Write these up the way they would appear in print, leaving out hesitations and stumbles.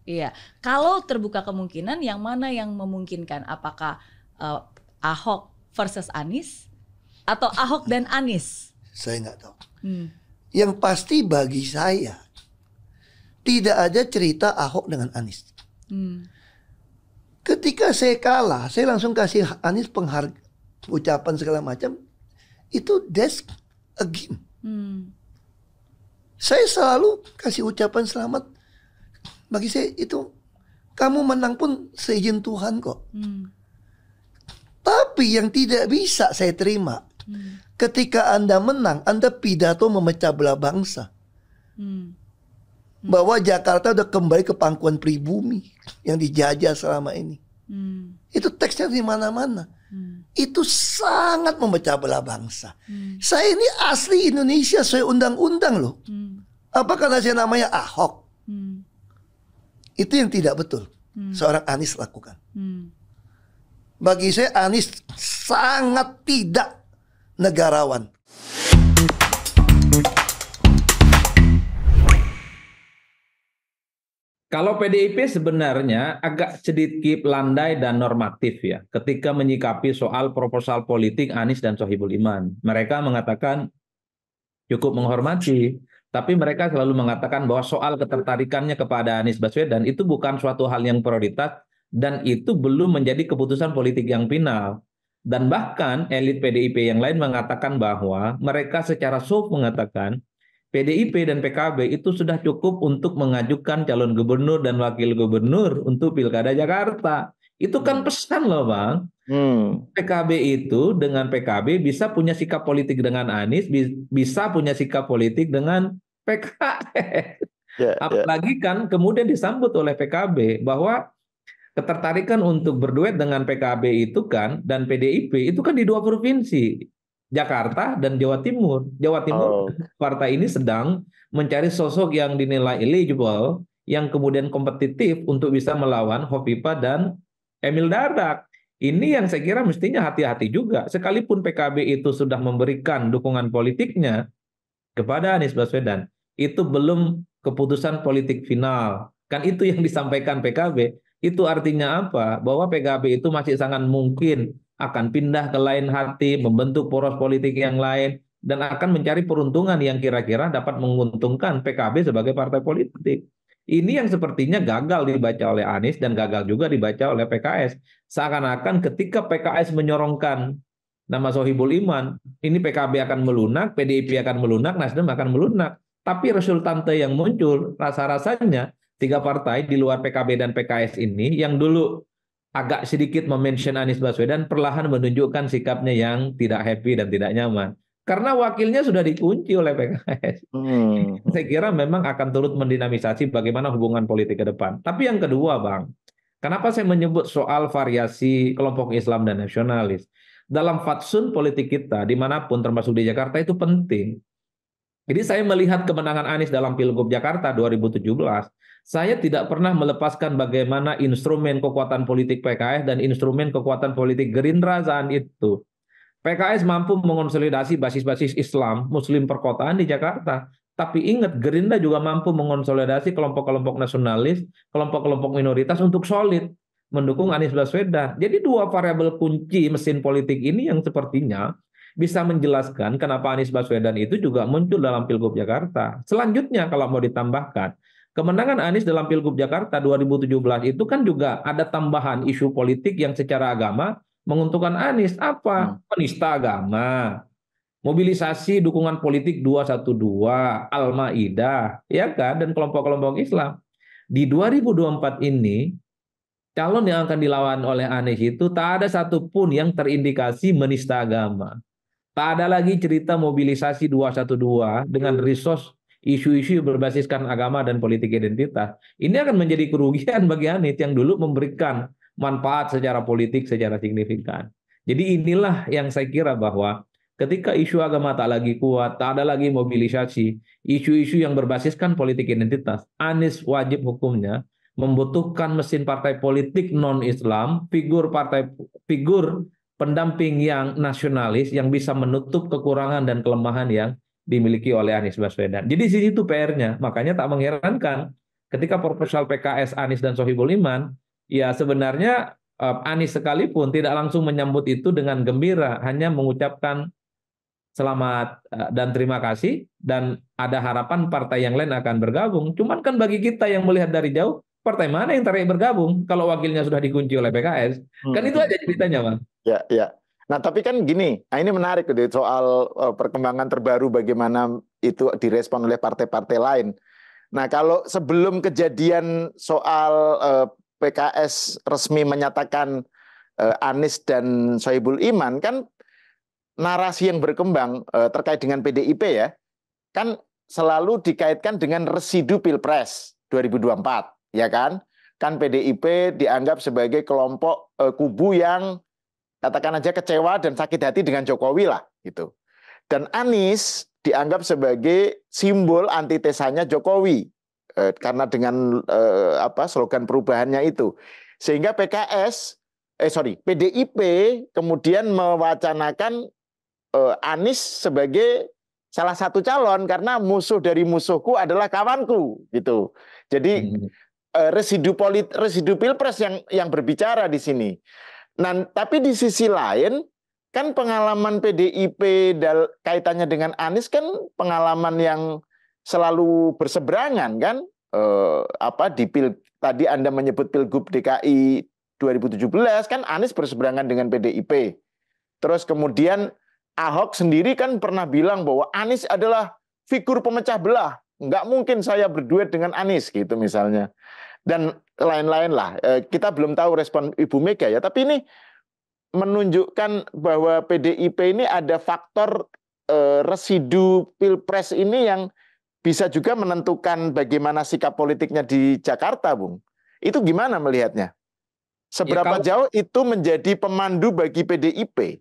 Iya, kalau terbuka kemungkinan yang mana yang memungkinkan? Apakah Ahok versus Anies atau Ahok dan Anies? Saya nggak tahu. Hmm. Yang pasti bagi saya tidak ada cerita Ahok dengan Anies. Ketika saya kalah, saya langsung kasih Anies ucapan segala macam. Itu that's a game. Saya selalu kasih ucapan selamat. Bagi saya itu, kamu menang pun seizin Tuhan kok. Tapi yang tidak bisa saya terima, ketika Anda menang, Anda pidato memecah belah bangsa. Bahwa Jakarta udah kembali ke pangkuan pribumi yang dijajah selama ini. Itu teksnya di mana-mana. Itu sangat memecah belah bangsa. Saya ini asli Indonesia sesuai undang-undang loh. Apa karena saya namanya Ahok? Itu yang tidak betul seorang Anies lakukan. Bagi saya Anies sangat tidak negarawan. Kalau PDIP sebenarnya agak sedikit landai dan normatif ya ketika menyikapi soal proposal politik Anies dan Sohibul Iman. Mereka mengatakan cukup menghormati, tapi mereka selalu mengatakan bahwa soal ketertarikannya kepada Anies Baswedan itu bukan suatu hal yang prioritas dan itu belum menjadi keputusan politik yang final. Dan bahkan elit PDIP yang lain mengatakan bahwa mereka secara soft mengatakan PDIP dan PKB itu sudah cukup untuk mengajukan calon gubernur dan wakil gubernur untuk Pilkada Jakarta. Itu kan pesan loh Bang. PKB itu dengan PKB bisa punya sikap politik dengan Anies, bisa punya sikap politik dengan PKS. Apalagi kan kemudian disambut oleh PKB bahwa ketertarikan untuk berduet dengan PKB itu kan dan PDIP itu kan di 2 provinsi. Jakarta dan Jawa Timur. Jawa Timur partai ini sedang mencari sosok yang dinilai eligible, yang kemudian kompetitif untuk bisa melawan Hopipa dan Emil Dardak. Ini yang saya kira mestinya hati-hati juga. Sekalipun PKB itu sudah memberikan dukungan politiknya kepada Anies Baswedan, itu belum keputusan politik final. Kan itu yang disampaikan PKB. Itu artinya apa? Bahwa PKB itu masih sangat mungkin akan pindah ke lain hati, membentuk poros politik yang lain, dan akan mencari peruntungan yang kira-kira dapat menguntungkan PKB sebagai partai politik. Ini yang sepertinya gagal dibaca oleh Anies dan gagal juga dibaca oleh PKS. Seakan-akan ketika PKS menyorongkan nama Sohibul Iman, ini PKB akan melunak, PDIP akan melunak, Nasdem akan melunak. Tapi resultante yang muncul, rasa-rasanya 3 partai di luar PKB dan PKS ini yang dulu agak sedikit memention Anies Baswedan perlahan menunjukkan sikapnya yang tidak happy dan tidak nyaman. Karena wakilnya sudah dikunci oleh PKS. Saya kira memang akan turut mendinamisasi bagaimana hubungan politik ke depan. Tapi yang kedua Bang, kenapa saya menyebut soal variasi kelompok Islam dan nasionalis? Dalam fatsun politik kita, dimanapun termasuk di Jakarta itu penting. Jadi saya melihat kemenangan Anies dalam Pilgub Jakarta 2017, saya tidak pernah melepaskan bagaimana instrumen kekuatan politik PKS dan instrumen kekuatan politik Gerindra saat itu. PKS mampu mengonsolidasi basis-basis Islam, Muslim perkotaan di Jakarta. Tapi ingat, Gerindra juga mampu mengonsolidasi kelompok-kelompok nasionalis, kelompok-kelompok minoritas untuk solid mendukung Anies Baswedan. Jadi 2 variabel kunci mesin politik ini yang sepertinya bisa menjelaskan kenapa Anies Baswedan itu juga muncul dalam Pilgub Jakarta. Selanjutnya kalau mau ditambahkan, kemenangan Anies dalam Pilgub Jakarta 2017 itu kan juga ada tambahan isu politik yang secara agama menguntungkan Anies. Apa? Penista agama, mobilisasi dukungan politik 212, Al-Maidah, ya kan, dan kelompok-kelompok Islam. Di 2024 ini, calon yang akan dilawan oleh Anies itu tak ada satupun yang terindikasi menista agama. Tak ada lagi cerita mobilisasi 212 dengan resource isu-isu berbasiskan agama dan politik identitas. Ini akan menjadi kerugian bagi Anies yang dulu memberikan manfaat secara politik secara signifikan. Jadi inilah yang saya kira bahwa ketika isu agama tak lagi kuat, tak ada lagi mobilisasi, isu-isu yang berbasiskan politik identitas, Anies wajib hukumnya membutuhkan mesin partai politik non-Islam, figur pendamping yang nasionalis yang bisa menutup kekurangan dan kelemahan yang dimiliki oleh Anies Baswedan. Jadi di situ PR-nya. Makanya tak mengherankan ketika proposal PKS Anies dan Sohibul Iman, ya sebenarnya Anies sekalipun tidak langsung menyambut itu dengan gembira, hanya mengucapkan selamat dan terima kasih, dan ada harapan partai yang lain akan bergabung. Cuman kan bagi kita yang melihat dari jauh, partai mana yang tarik bergabung kalau wakilnya sudah dikunci oleh PKS? Kan itu aja ceritanya, Bang. Ya, ya. Nah, tapi kan gini, nah ini menarik gitu, soal perkembangan terbaru bagaimana itu direspon oleh partai-partai lain. Nah, kalau sebelum kejadian soal PKS resmi menyatakan Anies dan Sohibul Iman, kan narasi yang berkembang terkait dengan PDIP ya, kan selalu dikaitkan dengan residu Pilpres 2024, ya kan? Kan PDIP dianggap sebagai kelompok kubu yang katakan aja kecewa dan sakit hati dengan Jokowi lah gitu. Dan Anies dianggap sebagai simbol antitesanya Jokowi karena dengan slogan perubahannya itu. Sehingga PDIP kemudian mewacanakan Anies sebagai salah satu calon karena musuh dari musuhku adalah kawanku gitu. Jadi residu Pilpres yang berbicara di sini. Nah, tapi di sisi lain kan pengalaman PDIP kaitannya dengan Anies kan pengalaman yang selalu berseberangan kan. Tadi Anda menyebut Pilgub DKI 2017 kan Anies berseberangan dengan PDIP. Terus kemudian Ahok sendiri kan pernah bilang bahwa Anies adalah figur pemecah belah. Nggak mungkin saya berduet dengan Anies gitu misalnya. Dan lain-lain lah. Kita belum tahu respon Ibu Mega ya. Tapi ini menunjukkan bahwa PDIP ini ada faktor residu Pilpres ini yang bisa juga menentukan bagaimana sikap politiknya di Jakarta, Bung. Itu gimana melihatnya? Seberapa jauh itu menjadi pemandu bagi PDIP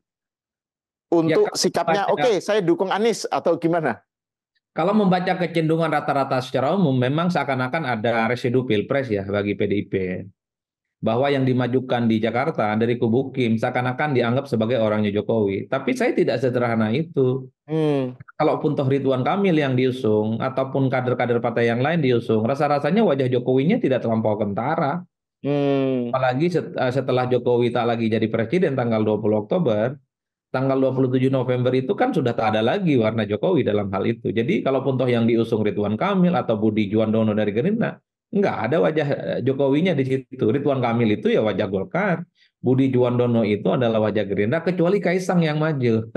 untuk sikapnya, oke, saya dukung Anies atau gimana? Kalau membaca kecenderungan rata-rata secara umum, memang seakan-akan ada residu Pilpres ya bagi PDIP. Bahwa yang dimajukan di Jakarta dari kubu Kim seakan-akan dianggap sebagai orangnya Jokowi. Tapi saya tidak sederhana itu. Kalaupun toh Ridwan Kamil yang diusung, ataupun kader-kader partai yang lain diusung, rasa-rasanya wajah Jokowinya tidak terlampau kentara. Apalagi setelah Jokowi tak lagi jadi presiden tanggal 20 Oktober, tanggal 27 November itu kan sudah tak ada lagi warna Jokowi dalam hal itu. Jadi kalaupun toh yang diusung Ridwan Kamil atau Budi Juwandono dari Gerindra, nggak ada wajah Jokowinya di situ. Ridwan Kamil itu ya wajah Golkar, Budi Juwandono itu adalah wajah Gerindra, kecuali Kaisang yang maju.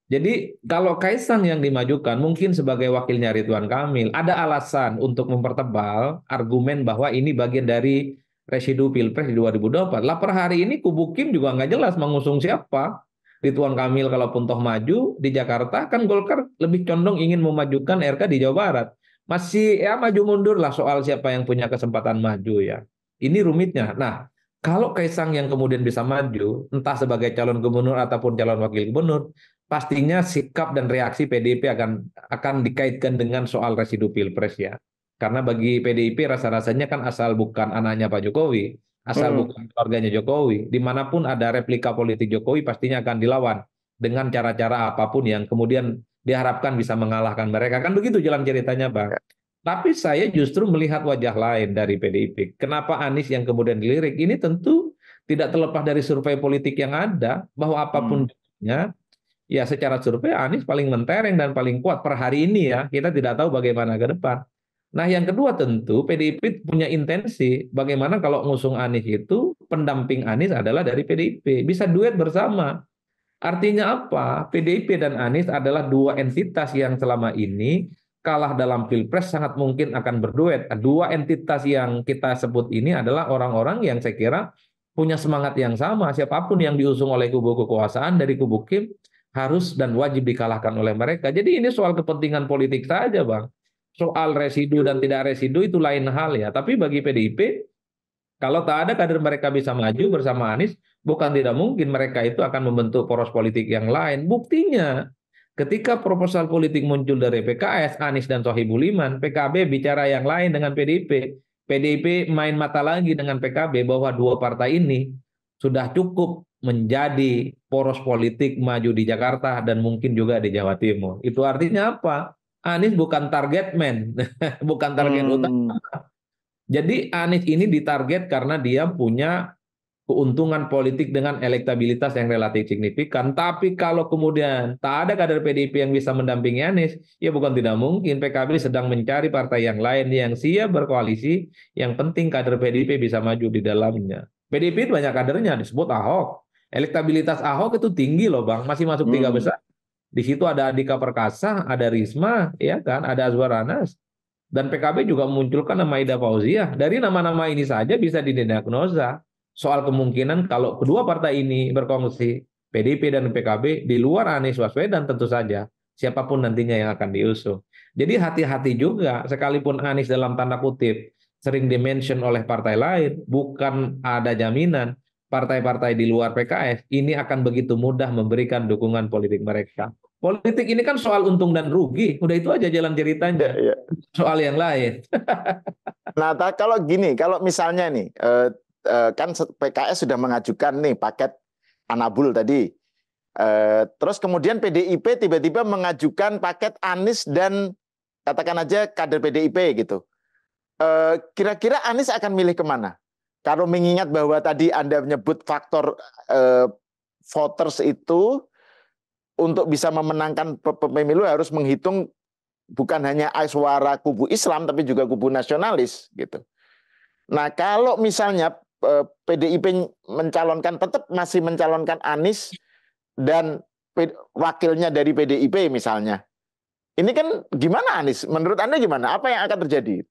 Jadi kalau Kaisang yang dimajukan mungkin sebagai wakilnya Ridwan Kamil, ada alasan untuk mempertebal argumen bahwa ini bagian dari residu Pilpres di 2024. Lah per hari ini kubu Kim juga nggak jelas mengusung siapa. Ridwan Kamil kalaupun toh maju di Jakarta, kan Golkar lebih condong ingin memajukan RK di Jawa Barat. Masih ya maju mundur lah soal siapa yang punya kesempatan maju ya. Ini rumitnya. Nah, kalau Kaisang yang kemudian bisa maju, entah sebagai calon gubernur ataupun calon wakil gubernur, pastinya sikap dan reaksi PDIP akan dikaitkan dengan soal residu Pilpres ya. Karena bagi PDIP rasa-rasanya kan asal bukan anaknya Pak Jokowi, asal bukan keluarganya Jokowi, dimanapun ada replika politik Jokowi pastinya akan dilawan dengan cara-cara apapun yang kemudian diharapkan bisa mengalahkan mereka. Kan begitu jalan ceritanya, Bang. Tapi saya justru melihat wajah lain dari PDIP. Kenapa Anies yang kemudian dilirik? Ini tentu tidak terlepas dari survei politik yang ada, bahwa apapun jadinya, ya secara survei Anies paling mentereng dan paling kuat per hari ini ya. Kita tidak tahu bagaimana ke depan. Nah yang kedua tentu PDIP punya intensi bagaimana kalau ngusung Anies itu pendamping Anies adalah dari PDIP. Bisa duet bersama. Artinya apa? PDIP dan Anies adalah dua entitas yang selama ini kalah dalam Pilpres sangat mungkin akan berduet. Dua entitas yang kita sebut ini adalah orang-orang yang saya kira punya semangat yang sama. Siapapun yang diusung oleh kubu kekuasaan dari kubu Kim harus dan wajib dikalahkan oleh mereka. Jadi ini soal kepentingan politik saja, Bang. Soal residu dan tidak residu itu lain hal ya. Tapi bagi PDIP, kalau tak ada kader mereka bisa maju bersama Anies, bukan tidak mungkin mereka itu akan membentuk poros politik yang lain. Buktinya, ketika proposal politik muncul dari PKS, Anies dan Sohibul Iman, PKB bicara yang lain dengan PDIP. PDIP main mata lagi dengan PKB bahwa dua partai ini sudah cukup menjadi poros politik maju di Jakarta dan mungkin juga di Jawa Timur. Itu artinya apa? Anies bukan target man, bukan target utama. Jadi Anies ini ditarget karena dia punya keuntungan politik dengan elektabilitas yang relatif signifikan. Tapi kalau kemudian tak ada kader PDIP yang bisa mendampingi Anies, ya bukan tidak mungkin PKB sedang mencari partai yang lain yang siap berkoalisi. Yang penting kader PDIP bisa maju di dalamnya. PDIP itu banyak kadernya, disebut Ahok. Elektabilitas Ahok itu tinggi loh Bang, masih masuk 3 besar. Di situ ada Andika Perkasa, ada Risma, ya kan, ada Azwar Anas. Dan PKB juga memunculkan nama Ida Fauziah. Dari nama-nama ini saja bisa didiagnosa soal kemungkinan kalau kedua partai ini berkongsi, PDIP dan PKB, di luar Anies Baswedan tentu saja, siapapun nantinya yang akan diusung. Jadi hati-hati juga, sekalipun Anies dalam tanda kutip sering dimention oleh partai lain, bukan ada jaminan partai-partai di luar PKS ini akan begitu mudah memberikan dukungan politik mereka. Politik ini kan soal untung dan rugi, udah itu aja jalan ceritanya, soal yang lain. Nah, kalau gini, kalau misalnya nih, kan PKS sudah mengajukan nih paket Anabul tadi. Terus kemudian PDIP tiba-tiba mengajukan paket Anies dan katakan aja kader PDIP gitu. Kira-kira Anies akan milih kemana? Kalau mengingat bahwa tadi Anda menyebut faktor voters itu untuk bisa memenangkan pemilu harus menghitung bukan hanya suara kubu Islam tapi juga kubu nasionalis gitu. Nah, kalau misalnya PDIP mencalonkan, tetap masih mencalonkan Anies dan wakilnya dari PDIP misalnya. Ini kan gimana Anies? Menurut Anda gimana? Apa yang akan terjadi?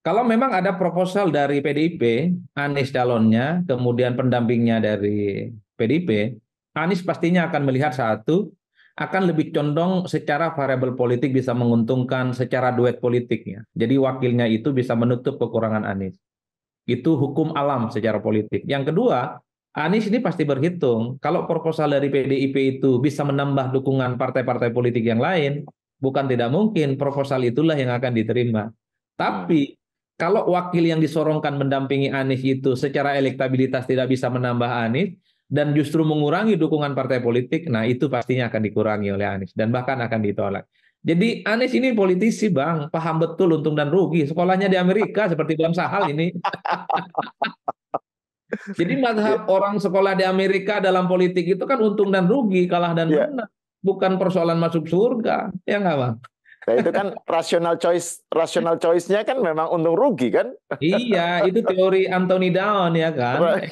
Kalau memang ada proposal dari PDIP, Anies calonnya, kemudian pendampingnya dari PDIP, Anies pastinya akan melihat satu, akan lebih condong secara variabel politik bisa menguntungkan secara duet politiknya. Jadi wakilnya itu bisa menutup kekurangan Anies. Itu hukum alam secara politik. Yang kedua, Anies ini pasti berhitung. Kalau proposal dari PDIP itu bisa menambah dukungan partai-partai politik yang lain, bukan tidak mungkin proposal itulah yang akan diterima. Tapi kalau wakil yang disorongkan mendampingi Anies itu secara elektabilitas tidak bisa menambah Anies, dan justru mengurangi dukungan partai politik, nah itu pastinya akan dikurangi oleh Anies dan bahkan akan ditolak. Jadi Anies ini politisi Bang, paham betul untung dan rugi. Sekolahnya di Amerika seperti Bang Sahal ini. Jadi mazhab orang sekolah di Amerika dalam politik itu kan untung dan rugi, kalah dan menang. Bukan persoalan masuk surga, ya nggak Bang? Nah, itu kan rational choice-nya kan memang untung rugi kan? Iya, itu teori Anthony Down ya kan.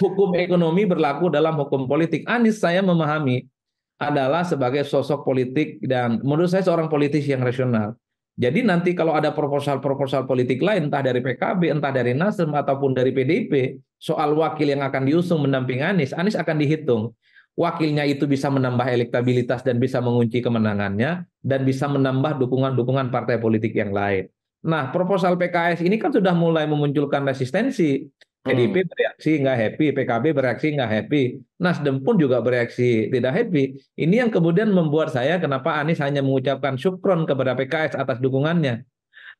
Hukum ekonomi berlaku dalam hukum politik. Anies saya memahami adalah sebagai sosok politik dan menurut saya seorang politisi yang rasional. Jadi nanti kalau ada proposal-proposal politik lain, entah dari PKB, entah dari Nasdem, ataupun dari PDIP, soal wakil yang akan diusung mendamping Anies, Anies akan dihitung. Wakilnya itu bisa menambah elektabilitas dan bisa mengunci kemenangannya, dan bisa menambah dukungan-dukungan partai politik yang lain. Nah, proposal PKS ini kan sudah mulai memunculkan resistensi. PDIP bereaksi nggak happy, PKB bereaksi nggak happy, Nasdem pun juga bereaksi tidak happy. Ini yang kemudian membuat saya kenapa Anies hanya mengucapkan syukron kepada PKS atas dukungannya,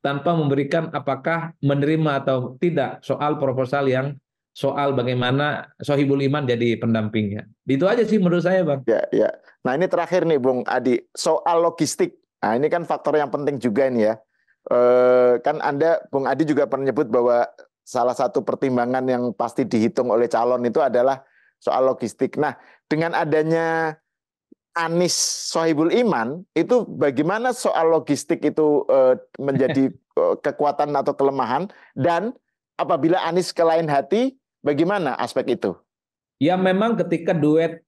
tanpa memberikan apakah menerima atau tidak soal proposal yang soal bagaimana Sohibul Iman jadi pendampingnya. Itu aja sih menurut saya Bang. Ya. Nah ini terakhir nih Bung Adi, soal logistik. Nah ini kan faktor yang penting juga ini ya. Kan Anda, Bung Adi juga pernah menyebut bahwa salah satu pertimbangan yang pasti dihitung oleh calon itu adalah soal logistik. Nah, dengan adanya Anies Sohibul Iman, itu bagaimana soal logistik itu menjadi kekuatan atau kelemahan? Dan apabila Anies ke lain hati, bagaimana aspek itu? Ya memang ketika duet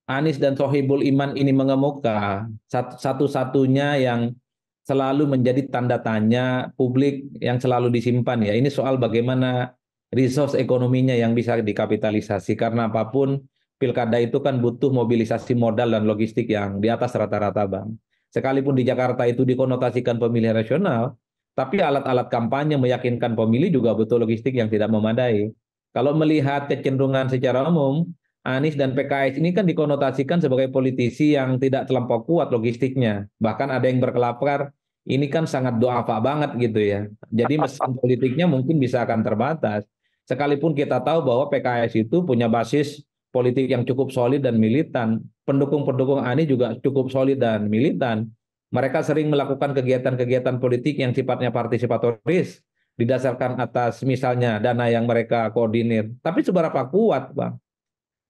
Anies dan Sohibul Iman ini mengemuka, satu-satunya yang selalu menjadi tanda tanya publik yang selalu disimpan ya. Ini soal bagaimana resource ekonominya yang bisa dikapitalisasi. Karena apapun pilkada itu kan butuh mobilisasi modal dan logistik yang di atas rata-rata Bang. Sekalipun di Jakarta itu dikonotasikan pemilih rasional, tapi alat-alat kampanye meyakinkan pemilih juga butuh logistik yang tidak memadai. Kalau melihat kecenderungan secara umum, Anies dan PKS ini kan dikonotasikan sebagai politisi yang tidak terlampau kuat logistiknya. Bahkan ada yang berkelakar, ini kan sangat doafa banget gitu ya. Jadi mesin politiknya mungkin bisa akan terbatas. Sekalipun kita tahu bahwa PKS itu punya basis politik yang cukup solid dan militan. Pendukung-pendukung Anies juga cukup solid dan militan. Mereka sering melakukan kegiatan-kegiatan politik yang sifatnya partisipatoris, didasarkan atas misalnya dana yang mereka koordinir. Tapi seberapa kuat, Bang?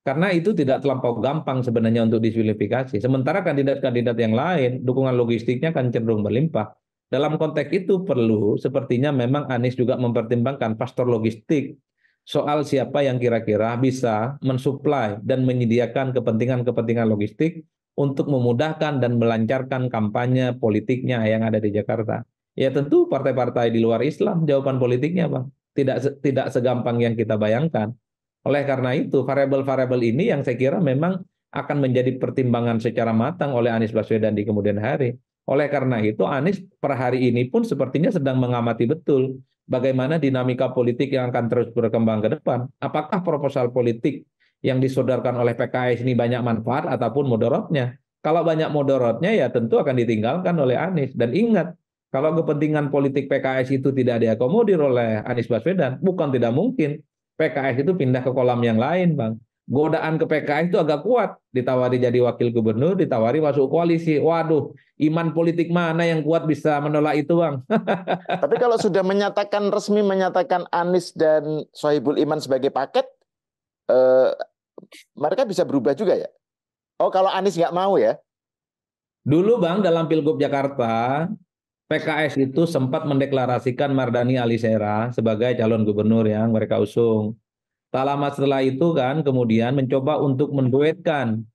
Karena itu tidak terlampau gampang sebenarnya untuk diskualifikasi. Sementara kandidat-kandidat yang lain, dukungan logistiknya kan cenderung berlimpah. Dalam konteks itu perlu, sepertinya memang Anies juga mempertimbangkan faktor logistik soal siapa yang kira-kira bisa mensuplai dan menyediakan kepentingan-kepentingan logistik untuk memudahkan dan melancarkan kampanye politiknya yang ada di Jakarta. Ya tentu partai-partai di luar Islam jawaban politiknya, Bang. Tidak segampang yang kita bayangkan. Oleh karena itu, variabel-variabel ini yang saya kira memang akan menjadi pertimbangan secara matang oleh Anies Baswedan di kemudian hari. Oleh karena itu, Anies per hari ini pun sepertinya sedang mengamati betul bagaimana dinamika politik yang akan terus berkembang ke depan. Apakah proposal politik yang disodorkan oleh PKS ini banyak manfaat ataupun mudaratnya? Kalau banyak mudaratnya ya tentu akan ditinggalkan oleh Anies. Dan ingat, kalau kepentingan politik PKS itu tidak diakomodir oleh Anies Baswedan, bukan tidak mungkin PKS itu pindah ke kolam yang lain, Bang. Godaan ke PKS itu agak kuat. Ditawari jadi wakil gubernur, ditawari masuk koalisi. Waduh, iman politik mana yang kuat bisa menolak itu, Bang? Tapi kalau sudah resmi menyatakan Anies dan Sohibul Iman sebagai paket, mereka bisa berubah juga ya? Oh, kalau Anies nggak mau ya? Dulu, Bang, dalam Pilgub Jakarta, PKS itu sempat mendeklarasikan Mardhani Alisera sebagai calon gubernur yang mereka usung. Tak lama setelah itu kan kemudian mencoba untuk menduetkan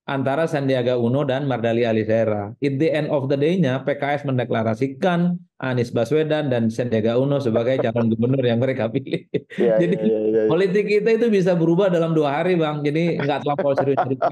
antara Sandiaga Uno dan Mardhani Alisera. At the end of the day-nya PKS mendeklarasikan Anies Baswedan dan Sandiaga Uno sebagai calon gubernur yang mereka pilih. Jadi politik kita itu bisa berubah dalam 2 hari, Bang. Jadi nggak terlampau serius-serius.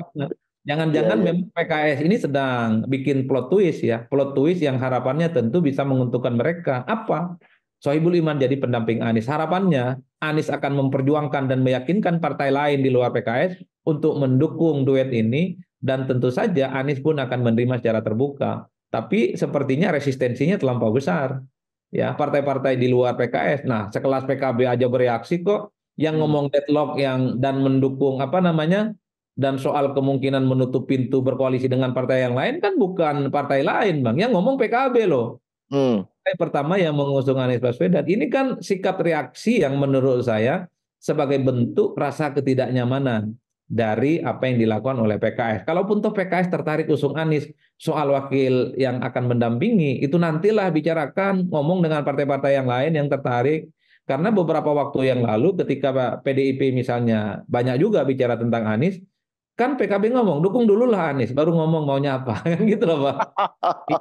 Jangan-jangan memang PKS ini sedang bikin plot twist ya. Plot twist yang harapannya tentu bisa menguntungkan mereka. Apa? Sohibul Iman jadi pendamping Anies. Harapannya Anies akan memperjuangkan dan meyakinkan partai lain di luar PKS untuk mendukung duet ini. Dan tentu saja Anies pun akan menerima secara terbuka. Tapi sepertinya resistensinya terlampau besar. Ya, partai-partai di luar PKS. Nah, sekelas PKB aja bereaksi kok. Yang ngomong deadlock dan mendukung dan soal kemungkinan menutup pintu berkoalisi dengan partai yang lain kan bukan partai lain, Bang. Yang ngomong PKB loh. Partai pertama yang mengusung Anies Baswedan. Ini kan sikap reaksi yang menurut saya sebagai bentuk rasa ketidaknyamanan dari apa yang dilakukan oleh PKS. Kalaupun toh PKS tertarik usung Anies, soal wakil yang akan mendampingi, itu nantilah bicarakan, ngomong dengan partai-partai yang lain yang tertarik. Karena beberapa waktu yang lalu ketika PDIP misalnya banyak juga bicara tentang Anies, kan PKB ngomong, dukung dulu lah Anies, baru ngomong maunya apa. Kan gitu loh, Pak.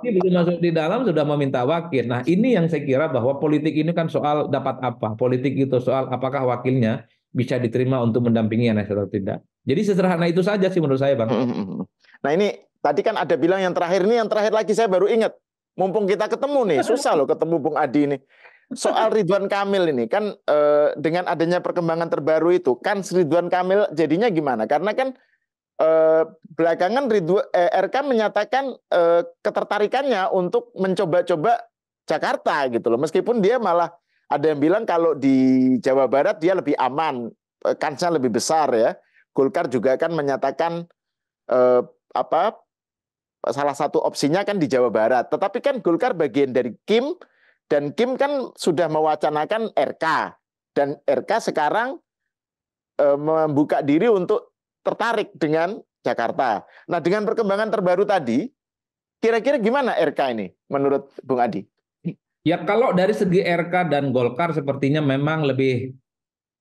Ini belum masuk di dalam sudah meminta wakil. Nah, ini yang saya kira bahwa politik ini kan soal dapat apa. Politik itu soal apakah wakilnya bisa diterima untuk mendampingi Anies atau tidak. Jadi sederhana itu saja sih menurut saya, Bang. Nah, ini tadi kan ada bilang yang terakhir lagi saya baru ingat. Mumpung kita ketemu nih, susah loh ketemu Bung Adi ini. Soal Ridwan Kamil ini kan dengan adanya perkembangan terbaru itu, kan Ridwan Kamil jadinya gimana? Karena kan belakangan RK menyatakan ketertarikannya untuk mencoba-coba Jakarta gitu loh. Meskipun dia malah ada yang bilang kalau di Jawa Barat dia lebih aman, kansnya lebih besar ya. Golkar juga kan menyatakan salah satu opsinya kan di Jawa Barat. Tetapi kan Golkar bagian dari Kim dan Kim kan sudah mewacanakan RK dan RK sekarang membuka diri untuk tertarik dengan Jakarta. Nah, dengan perkembangan terbaru tadi, kira-kira gimana RK ini menurut Bung Adi? Ya, kalau dari segi RK dan Golkar sepertinya memang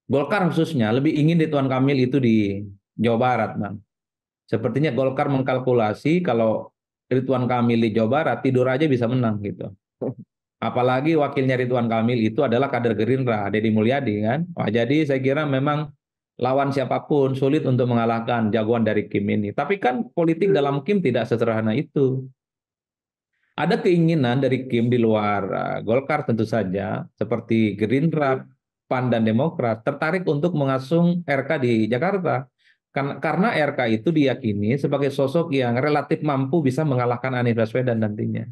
Golkar khususnya lebih ingin Ridwan Kamil itu di Jawa Barat, Bang. Sepertinya Golkar mengkalkulasi kalau Ridwan Kamil di Jawa Barat tidur aja bisa menang gitu. Apalagi wakilnya Ridwan Kamil itu adalah kader Gerindra, Deddy Mulyadi kan. Wah, jadi saya kira memang lawan siapapun sulit untuk mengalahkan jagoan dari Kim ini. Tapi kan politik dalam Kim tidak sesederhana itu. Ada keinginan dari Kim di luar Golkar tentu saja, seperti Gerindra, PAN, dan Demokrat, tertarik untuk mengasung RK di Jakarta. Karena RK itu diyakini sebagai sosok yang relatif mampu bisa mengalahkan Anies Baswedan nantinya.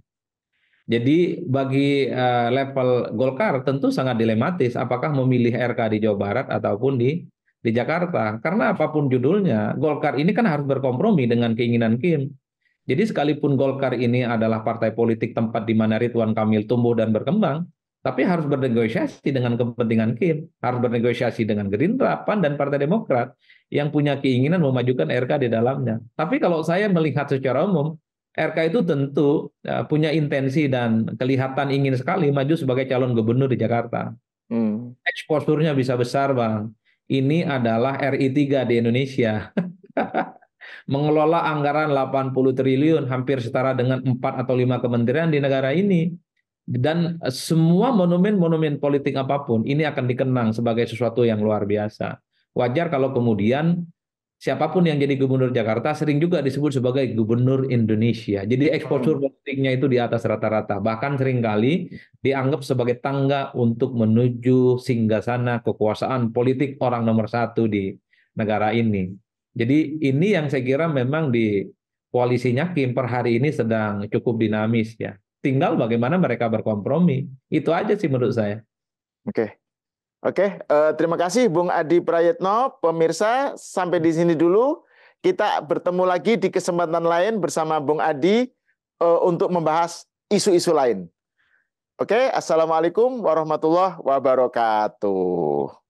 Jadi bagi level Golkar tentu sangat dilematis apakah memilih RK di Jawa Barat ataupun di di Jakarta. Karena apapun judulnya, Golkar ini kan harus berkompromi dengan keinginan Kim. Jadi sekalipun Golkar ini adalah partai politik tempat di mana Ridwan Kamil tumbuh dan berkembang, tapi harus bernegosiasi dengan kepentingan Kim, harus bernegosiasi dengan Gerindra, PAN, dan Partai Demokrat yang punya keinginan memajukan RK di dalamnya. Tapi kalau saya melihat secara umum, RK itu tentu punya intensi dan kelihatan ingin sekali maju sebagai calon gubernur di Jakarta. Exposure-nya bisa besar, Bang. Ini adalah RI 3 di Indonesia. Mengelola anggaran 80 triliun, hampir setara dengan 4 atau 5 kementerian di negara ini. Dan semua monumen-monumen politik apapun, ini akan dikenang sebagai sesuatu yang luar biasa. Wajar kalau kemudian siapapun yang jadi gubernur Jakarta sering juga disebut sebagai gubernur Indonesia. Jadi exposure politiknya itu di atas rata-rata. Bahkan seringkali dianggap sebagai tangga untuk menuju singgasana kekuasaan politik orang nomor 1 di negara ini. Jadi ini yang saya kira memang di koalisinya Kim per hari ini sedang cukup dinamis ya. Tinggal bagaimana mereka berkompromi. Itu aja sih menurut saya. Oke, terima kasih Bung Adi Prayitno. Pemirsa, sampai di sini dulu. Kita bertemu lagi di kesempatan lain bersama Bung Adi untuk membahas isu-isu lain. Oke, assalamualaikum warahmatullahi wabarakatuh.